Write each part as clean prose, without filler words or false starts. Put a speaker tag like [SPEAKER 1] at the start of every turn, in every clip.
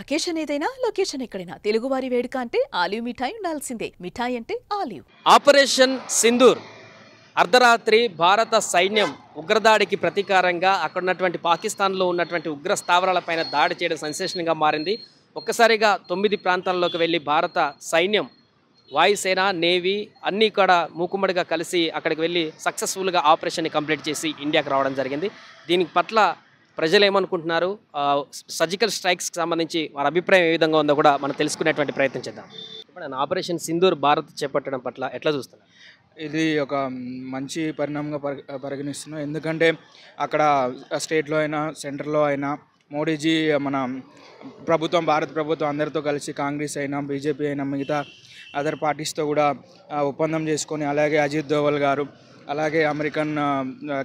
[SPEAKER 1] Occasion ఏదైనా location ఎక్కడైనా తెలుగువారి వేడుక అంటే ఆలివ్ మిఠాయి ఉండాల్సిందే. మిఠాయి అంటే ఆలివ్.
[SPEAKER 2] ఆపరేషన్ సింధూర్ అర్ధరాత్రి భారత సైన్యం ఉగ్రదాడికి ప్రతీకారంగా అక్కడ ఉన్నటువంటి పాకిస్తాన్లో ఉన్నటువంటి ఉగ్ర స్థావరాలపైన దాడి చేయడం సెన్సేషన్గా మారింది. ఒక్కసారిగా 9 ప్రాంతాల్లోకి వెళ్ళి భారత సైన్యం వాయుసేన నేవీ అన్నీ కూడా మూకుమ్మడిగా కలిసి అక్కడికి వెళ్ళి సక్సెస్ఫుల్గా ఆపరేషన్ని కంప్లీట్ చేసి ఇండియాకి రావడం జరిగింది. దీని పట్ల ప్రజలు ఏమనుకుంటున్నారు, సర్జికల్ స్ట్రైక్స్కి సంబంధించి వారి అభిప్రాయం ఏ విధంగా ఉందో కూడా మనం తెలుసుకునేటువంటి ప్రయత్నం చేద్దాం. ఇప్పుడు ఆపరేషన్ సింధూర్ భారత్ చేపట్టడం పట్ల ఎట్లా చూస్తున్నారు?
[SPEAKER 3] ఇది ఒక మంచి పరిణామంగా పరిగణిస్తున్నాం. ఎందుకంటే అక్కడ స్టేట్లో అయినా సెంటర్లో అయినా మోడీజీ మన ప్రభుత్వం, భారత ప్రభుత్వం అందరితో కలిసి కాంగ్రెస్ అయినా బీజేపీ అయినా మిగతా అదర్ పార్టీస్తో కూడా ఒప్పందం చేసుకొని, అలాగే అజిత్ దోవల్ గారు అలాగే అమెరికన్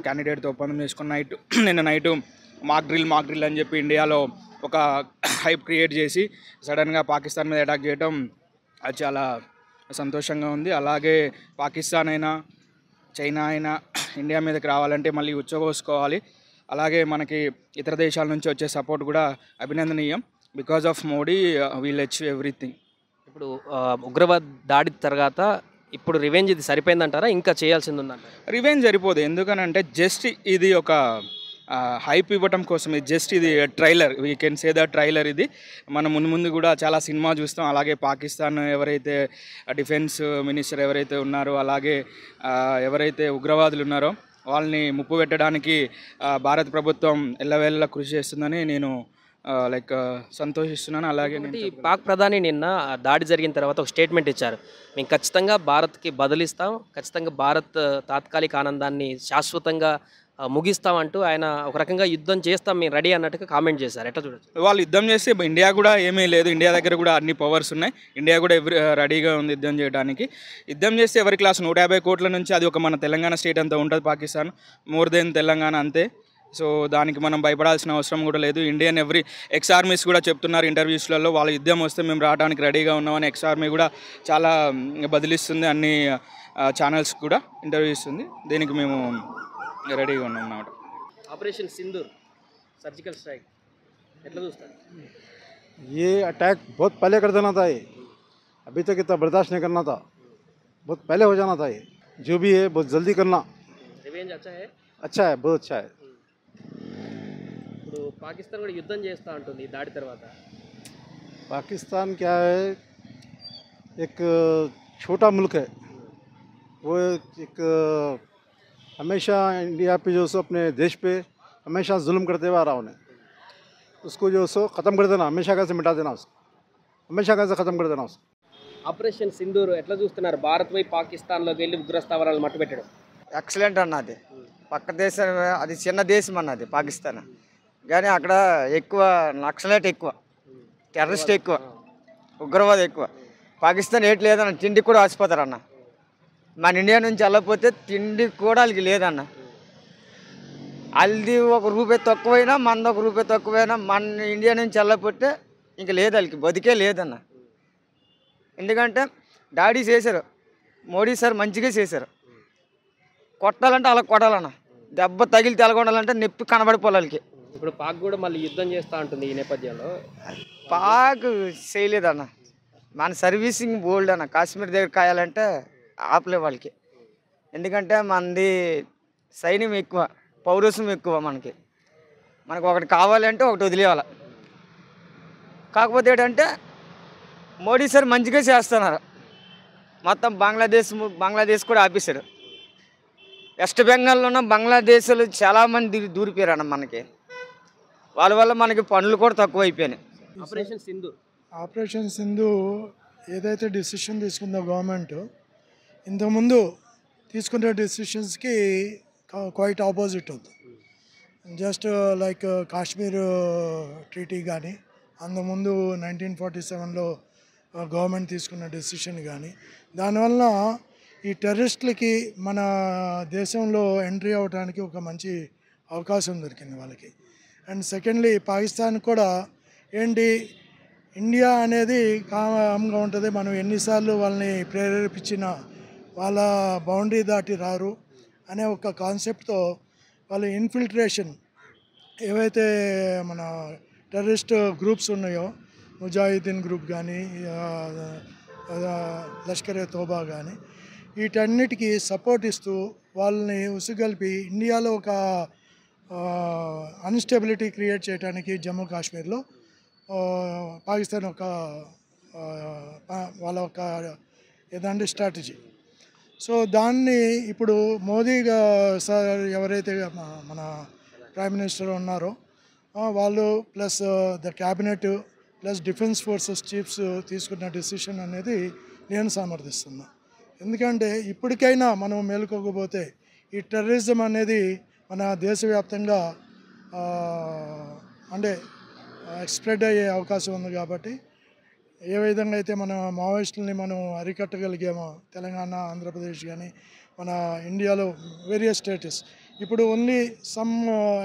[SPEAKER 3] క్యాండిడేట్తో ఒప్పందం చేసుకుని నిన్న నైటు మాక్ డ్రిల్ అని చెప్పి ఇండియాలో ఒక హైప్ క్రియేట్ చేసి సడన్గా పాకిస్తాన్ మీద అటాక్ చేయడం అది చాలా సంతోషంగా ఉంది. అలాగే పాకిస్తాన్ అయినా చైనా అయినా ఇండియా మీదకి రావాలంటే మళ్ళీ ఉచ్చబోసుకోవాలి. అలాగే మనకి ఇతర దేశాల నుంచి వచ్చే సపోర్ట్ కూడా అభినందనీయం. Because of Modi we'll achieve everything.
[SPEAKER 2] ఇప్పుడు ఉగ్రవాద దాడి తర్వాత ఇప్పుడు రివెంజ్ ఇది సరిపోయిందంటారా, ఇంకా చేయాల్సింది ఉందంటారా?
[SPEAKER 3] రివెంజ్ సరిపోదు. ఎందుకనంటే జస్ట్ ఇది ఒక హైప్ ఇవ్వటం కోసం, ఇది జస్ట్ ఇది trailer, we can say the trailer. ఇది మనం ముందు కూడా చాలా సినిమా చూస్తాం. అలాగే పాకిస్తాన్ ఎవరైతే డిఫెన్స్ మినిస్టర్ ఎవరైతే ఉన్నారో, అలాగే ఎవరైతే ఉగ్రవాదులు ఉన్నారో వాళ్ళని ముప్పు పెట్టడానికి భారత ప్రభుత్వం ఎల్లవేళలా కృషి చేస్తుందని నేను సంతోషిస్తున్నాను. అలాగే
[SPEAKER 2] పాక్ ప్రధాని నిన్న దాడి జరిగిన తర్వాత ఒక స్టేట్మెంట్ ఇచ్చారు. మేము ఖచ్చితంగా భారత్కి బదులిస్తాం, ఖచ్చితంగా భారత్ తాత్కాలిక ఆనందాన్ని శాశ్వతంగా ముగిస్తామంటూ ఆయన ఒక రకంగా యుద్ధం చేస్తాం మేము రెడీ అన్నట్టుగా కామెంట్ చేశారు. ఎట్లా చూడొచ్చు?
[SPEAKER 3] వాళ్ళు యుద్ధం చేస్తే ఇండియా కూడా ఏమీ లేదు, ఇండియా దగ్గర కూడా అన్ని పవర్స్ ఉన్నాయి, ఇండియా కూడా రెడీగా ఉంది యుద్ధం చేయడానికి. యుద్ధం చేస్తే ఎవరి క్లాస్ 150 కోట్ల నుంచి అది ఒక మన తెలంగాణ స్టేట్ అంతా ఉంటుంది పాకిస్తాన్, మోర్ దెన్ తెలంగాణ అంతే. సో దానికి మనం భయపడాల్సిన అవసరం కూడా లేదు. ఇండియన్ ఎక్స్ ఆర్మీస్ కూడా చెప్తున్నారు ఇంటర్వ్యూస్లలో, వాళ్ళ యుద్ధం వస్తే మేము రావడానికి రెడీగా ఉన్నామని ఎక్స్ ఆర్మీ కూడా చాలా బదిలిస్తుంది, అన్ని ఛానల్స్ కూడా ఇంటర్వ్యూ ఇస్తుంది. దీనికి మేము రెడీగా ఉన్నాం అన్నమాట.
[SPEAKER 2] ఆపరేషన్ సింధూర్ सर्जिकल स्ट्राइक ఎట్లా చూస్తారు?
[SPEAKER 4] ये अटैक बहुत पहले कर देना था, ये अभी तक इतना बर्दाश्त नहीं करना था, बहुत पहले हो जाना था। ये जो भी है बहुत जल्दी करना।
[SPEAKER 2] रिवेंज अच्छा है,
[SPEAKER 4] बहुत अच्छा है।
[SPEAKER 2] ఇప్పుడు పాకిస్తాన్ కూడా యుద్ధం చేస్తా ఉంటుంది ఈ దాడి తర్వాత.
[SPEAKER 4] पाकिस्तान क्या है, एक छोटा मुल्क है, वो एक हमेशा इंडिया पे जो सो अपने देश पे हमेशा जुल्म करते हुआ आ रहा उन्हें, उसको जो सो ख़त्म कर देना, हमेशा का से मिटा देना, उसको हमेशा का से ख़त्म कर देना उसको।
[SPEAKER 2] ఆపరేషన్ సింధూర్ ఎట్లా చూస్తున్నారు? భారత్ పై పాకిస్తాన్లోకి వెళ్ళి ఉగ్రస్థావరాలు మట్టుపెట్టడం
[SPEAKER 5] ఎక్సలెంట్ అన్నది. పక్క దేశం, అది చిన్న దేశం అన్నది పాకిస్తాన్, కానీ అక్కడ ఎక్కువ నక్సలైట్ ఎక్కువ, టెర్రరిస్ట్ ఎక్కువ, ఉగ్రవాదం ఎక్కువ. పాకిస్తాన్ ఏటి లేదన్న, తిండికి కూడా ఆసిపోతారు అన్న. మన ఇండియా నుంచి వెళ్ళకపోతే తిండి కూడా వాళ్ళకి లేదన్న. వాళ్ళది ₹1 తక్కువైనా మనది ₹1 తక్కువైనా మన ఇండియా నుంచి వెళ్ళకపోతే ఇంక లేదు, వాళ్ళకి బతికే లేదన్న. ఎందుకంటే డాడీ చేశారు, మోడీ సార్ మంచిగా చేశారు. కొట్టాలంటే అలా కొట్టాలన్న, దెబ్బ తగిలి తెలగొండాలంటే నొప్పి కనబడిపోవాలి వాళ్ళకి.
[SPEAKER 2] ఇప్పుడు పాక్ కూడా మళ్ళీ యుద్ధం చేస్తూ ఉంటుంది ఈ నేపథ్యంలో.
[SPEAKER 5] పాక్ చేయలేదన్న, మన సర్వీసింగ్ బోల్డ్ అన్న. కాశ్మీర్ దగ్గర కాయాలంటే ఆపలే వాళ్ళకి, ఎందుకంటే మనది సైన్యం ఎక్కువ, పౌరుషం ఎక్కువ. మనకు ఒకటి కావాలంటే ఒకటి వదిలేయాలి. కాకపోతే ఏంటంటే మోడీ సార్ మంచిగా చేస్తున్నారు. మొత్తం బంగ్లాదేశ్ కూడా ఆపేశారు. వెస్ట్ బెంగాల్లో ఉన్న బంగ్లాదేశ్లో చాలామంది దూరిపోయారు అన్న. మనకి వాళ్ళ వల్ల మనకి పనులు కూడా తక్కువ అయిపోయినాయి.
[SPEAKER 6] ఆపరేషన్ సింధు ఏదైతే డిసిషన్ తీసుకుందో గవర్నమెంట్, ఇంతకుముందు తీసుకునే డిసిషన్స్కి క్వైట్ ఆపోజిట్ ఉంది. జస్ట్ లైక్ కాశ్మీర్ ట్రీటీ కానీ, అంతకుముందు 1947లో గవర్నమెంట్ తీసుకున్న డెసిషన్ కానీ, దానివల్ల ఈ టెర్రరిస్టులకి మన దేశంలో ఎంట్రీ అవ్వడానికి ఒక మంచి అవకాశం దొరికింది వాళ్ళకి. అండ్ సెకండ్లీ పాకిస్తాన్ కూడా ఏంటి, ఇండియా అనేది కామ్గా ఉంటుంది, మనం ఎన్నిసార్లు వాళ్ళని ప్రేరేపించినా వాళ్ళ బౌండరీ దాటి రారు అనే ఒక కాన్సెప్ట్తో వాళ్ళు ఇన్ఫిల్ట్రేషన్ ఏవైతే మన టెర్రరిస్ట్ గ్రూప్స్ ఉన్నాయో ముజాహిద్దీన్ గ్రూప్ కానీ లష్కరే తోబా కానీ వీటన్నిటికీ సపోర్ట్ ఇస్తూ వాళ్ళని ఉసుగొల్పి ఇండియాలో ఒక అన్స్టెబిలిటీ క్రియేట్ చేయడానికి జమ్మూ కాశ్మీర్లో పాకిస్తాన్ ఒక వాళ్ళ ఒక ఏదంటే స్ట్రాటజీ. సో దాన్ని ఇప్పుడు మోదీ సార్ ఎవరైతే మన ప్రైమ్ మినిస్టర్ ఉన్నారో వాళ్ళు plus the cabinet plus defence forces chiefs తీసుకున్న డెసిషన్ అనేది నేను సమర్థిస్తున్నా. ఎందుకంటే ఇప్పటికైనా మనం మేలుకోకపోతే ఈ టెర్రరిజం అనేది మన దేశవ్యాప్తంగా అంటే స్ప్రెడ్ అయ్యే అవకాశం ఉంది. కాబట్టి ఏ విధంగా అయితే మన మావోయిస్టులని మనం అరికట్టగలిగామో తెలంగాణ, ఆంధ్రప్రదేశ్ కానీ మన ఇండియాలో వేరియస్ స్టేటస్ ఇప్పుడు ఓన్లీ సమ్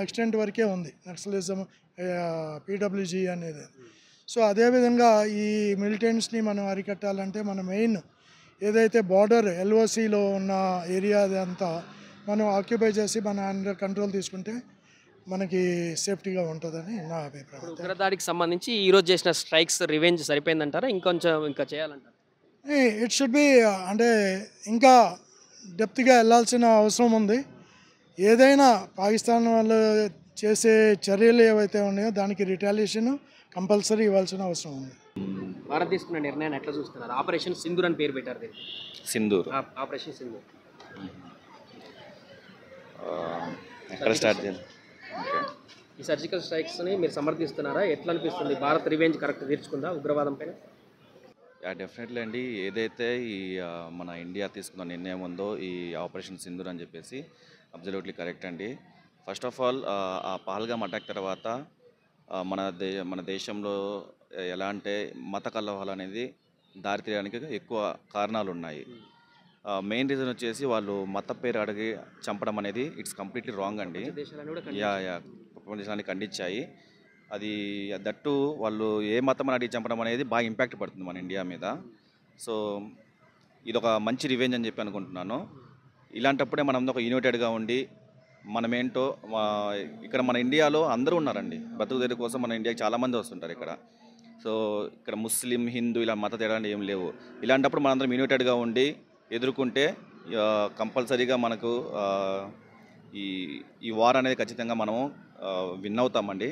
[SPEAKER 6] ఎక్స్టెంట్ వరకే ఉంది నక్సలిజం, పీడబ్ల్యూజీ అనేది. సో అదేవిధంగా ఈ మిలిటెంట్స్ని మనం అరికట్టాలంటే మన మెయిన్ ఏదైతే బార్డర్ ఎల్ఓసిలో ఉన్న ఏరియా అదంతా మనం ఆక్యుపై చేసి మన అండర్ కంట్రోల్ తీసుకుంటే మనకి సేఫ్టీగా ఉంటుందని నా అభిప్రాయం.
[SPEAKER 2] ఉగ్రదాడికి సంబంధించి ఈరోజు చేసిన స్ట్రైక్స్ రివెంజ్ సరిపోయిందంటారా, ఇంకా చేయాలంటారా?
[SPEAKER 6] ఇట్ షుడ్ బి అంటే ఇంకా డెప్త్గా వెళ్ళాల్సిన అవసరం ఉంది. ఏదైనా పాకిస్తాన్ వాళ్ళు చేసే చర్యలు ఏవైతే ఉన్నాయో దానికి రిటాలియేషన్ కంపల్సరీ ఇవ్వాల్సిన అవసరం ఉంది.
[SPEAKER 2] భారత్ తీసుకున్న నిర్ణయాన్ని ఎట్లా చూస్తున్నారు? ఆపరేషన్ సింధూర్ అని పేరు పెట్టారు దీనికి.
[SPEAKER 7] సింధూర్
[SPEAKER 2] ఆపరేషన్ సింధూర్
[SPEAKER 7] ఎక్కడ స్టార్ట్ చేయాలి?
[SPEAKER 2] ఈ సర్జికల్ స్ట్రైక్స్ని మీరు సమర్థిస్తున్నారా? ఎట్లా అనిపిస్తుంది? భారత్ రివెంజ్ కరెక్ట్ తీర్చుకుందా ఉగ్రవాదం పైన?
[SPEAKER 7] డెఫినెట్లీ అండి. ఏదైతే ఈ మన ఇండియా తీసుకున్న నిర్ణయం ఉందో ఈ ఆపరేషన్ సింధూర్ అని చెప్పేసి అబ్జల్యూట్లీ కరెక్ట్ అండి. ఫస్ట్ ఆఫ్ ఆల్ ఆ పహల్గామ్ అటాక్ తర్వాత మన దేశంలో ఎలా అంటే మత కలహాలు అనేది దారితీయడానికి ఎక్కువ కారణాలు ఉన్నాయి. మెయిన్ రీజన్ వచ్చేసి వాళ్ళు మత పేరు అడిగి చంపడం అనేది ఇట్స్ కంప్లీట్లీ రాంగ్ అండి. ప్రపంచ దేశాన్ని ఖండించాయి. అది దట్టు వాళ్ళు ఏ మతం అని అడిగి చంపడం అనేది బాగా ఇంపాక్ట్ పడుతుంది మన ఇండియా మీద. సో ఇది ఒక మంచి రివెంజ్ అని చెప్పి అనుకుంటున్నాను. ఇలాంటప్పుడే మనం ఒక యునైటెడ్గా ఉండి మనమేంటో ఇక్కడ మన ఇండియాలో అందరూ ఉన్నారండి. బతుకు తెరువు కోసం మన ఇండియాకి చాలామంది వస్తుంటారు ఇక్కడ. సో ఇక్కడ ముస్లిం, హిందూ ఇలా మత తేడాలు ఏం లేవు. ఇలాంటప్పుడు మనందరం యునైటెడ్గా ఉండి ఎదుర్కొంటే కంపల్సరీగా మనకు ఈ వార్ అనేది ఖచ్చితంగా మనం విన్ అవుతామండి.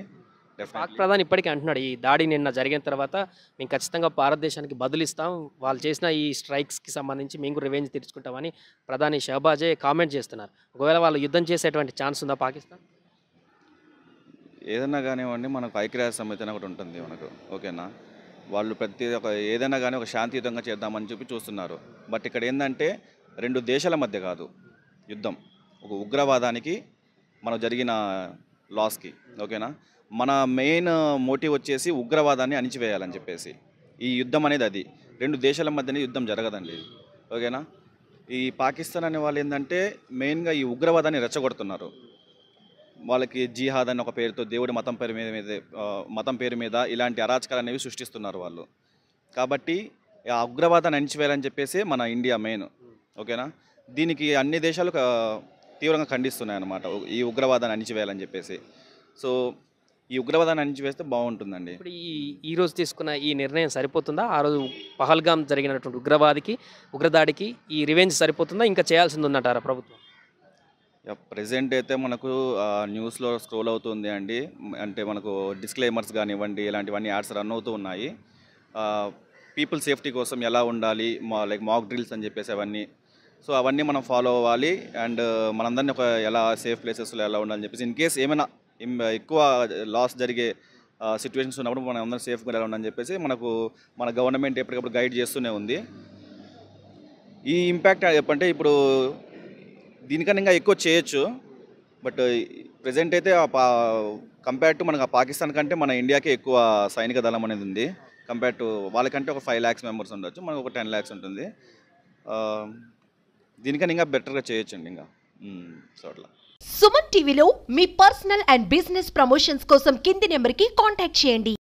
[SPEAKER 2] పాక్ ప్రధాని ఇప్పటికీ అంటున్నాడు ఈ దాడి నిన్న జరిగిన తర్వాత మేము ఖచ్చితంగా భారతదేశానికి బదులిస్తాం, వాళ్ళు చేసిన ఈ స్ట్రైక్స్కి సంబంధించి మేము రివెంజ్ తీర్చుకుంటామని ప్రధాని షహబాజే కామెంట్ చేస్తున్నారు. ఒకవేళ వాళ్ళు యుద్ధం చేసేటువంటి ఛాన్స్ ఉందా పాకిస్తాన్?
[SPEAKER 7] ఏదైనా కానివ్వండి, మనకు ఐక్యరాజ్య సమితి ఒకటి ఉంటుంది మనకు, ఓకేనా. వాళ్ళు ఏదైనా కానీ ఒక శాంతియుతంగా చేద్దామని చెప్పి చూస్తున్నారు. బట్ ఇక్కడ ఏంటంటే రెండు దేశాల మధ్య కాదు యుద్ధం, ఒక ఉగ్రవాదానికి మనం జరిగిన లాస్కి, ఓకేనా. మన మెయిన్ మోటివ్ వచ్చేసి ఉగ్రవాదాన్ని అణిచివేయాలని చెప్పేసి ఈ యుద్ధం అనేది అది. రెండు దేశాల మధ్యనే యుద్ధం జరగదండి, ఓకేనా. ఈ పాకిస్తాన్ అనే వాళ్ళు ఏంటంటే మెయిన్గా ఈ ఉగ్రవాదాన్ని రెచ్చగొడుతున్నారు. వాళ్ళకి జిహాద్ అనే ఒక పేరుతో దేవుడి మతం పేరు మీద ఇలాంటి అరాచకాలు అనేవి సృష్టిస్తున్నారు వాళ్ళు. కాబట్టి ఆ ఉగ్రవాదాన్ని అణిచివేయాలని చెప్పేసి మన ఇండియా మెయిన్, ఓకేనా. దీనికి అన్ని దేశాలు తీవ్రంగా ఖండిస్తున్నాయి అన్నమాట, ఈ ఉగ్రవాదాన్ని అణిచివేయాలని చెప్పేసి. సో ఈ ఉగ్రవాదాన్ని అణిచివేస్తే బాగుంటుందండి.
[SPEAKER 2] ఇప్పుడు ఈ రోజు తీసుకున్న ఈ నిర్ణయం సరిపోతుందా? ఆ రోజు పహల్గామ్ జరిగినటువంటి ఉగ్రదాడికి ఈ రివెంజ్ సరిపోతుందా, ఇంకా చేయాల్సింది ఉందంటారా ప్రభుత్వం?
[SPEAKER 7] ప్రెజెంట్ అయితే మనకు న్యూస్లో స్క్రోల్ అవుతుంది అండి. అంటే మనకు డిస్క్లైమర్స్ కానివ్వండి, ఇలాంటివన్నీ యాడ్స్ రన్ అవుతూ ఉన్నాయి. పీపుల్ సేఫ్టీ కోసం ఎలా ఉండాలి, లైక్ మాక్ డ్రిల్స్ అని చెప్పేసి అవన్నీ. సో అవన్నీ మనం ఫాలో అవ్వాలి. అండ్ మనందరినీ ఎలా సేఫ్ ప్లేసెస్లో ఎలా ఉండాలని చెప్పేసి ఇన్ కేస్ ఏమైనా ఎక్కువ లాస్ జరిగే సిచ్యువేషన్స్ ఉన్నప్పుడు మనం అందరం సేఫ్గా ఎలా ఉండాలని చెప్పేసి మన గవర్నమెంట్ ఎప్పటికప్పుడు గైడ్ చేస్తూనే ఉంది. ఈ ఇంపాక్ట్ చెప్పంటే ఇప్పుడు దీనికన్నా ఇంకా ఎక్కువ చేయొచ్చు. బట్ ప్రజెంట్ అయితే కంపేర్ టు మనకు పాకిస్తాన్ కంటే మన ఇండియాకే ఎక్కువ సైనిక దళం అనేది ఉంది. కంపేర్ టు వాళ్ళకంటే ఒక 5 lakhs మెంబర్స్ ఉండొచ్చు, మనకు ఒక 10 lakhs ఉంటుంది. దీనికన్నా ఇంకా బెటర్గా చేయొచ్చండి ఇంకా. సో అట్లా
[SPEAKER 8] సుమన్ టీవీలో మీ పర్సనల్ అండ్ బిజినెస్ ప్రమోషన్స్ కోసం కింది నెంబర్కి కాంటాక్ట్ చేయండి.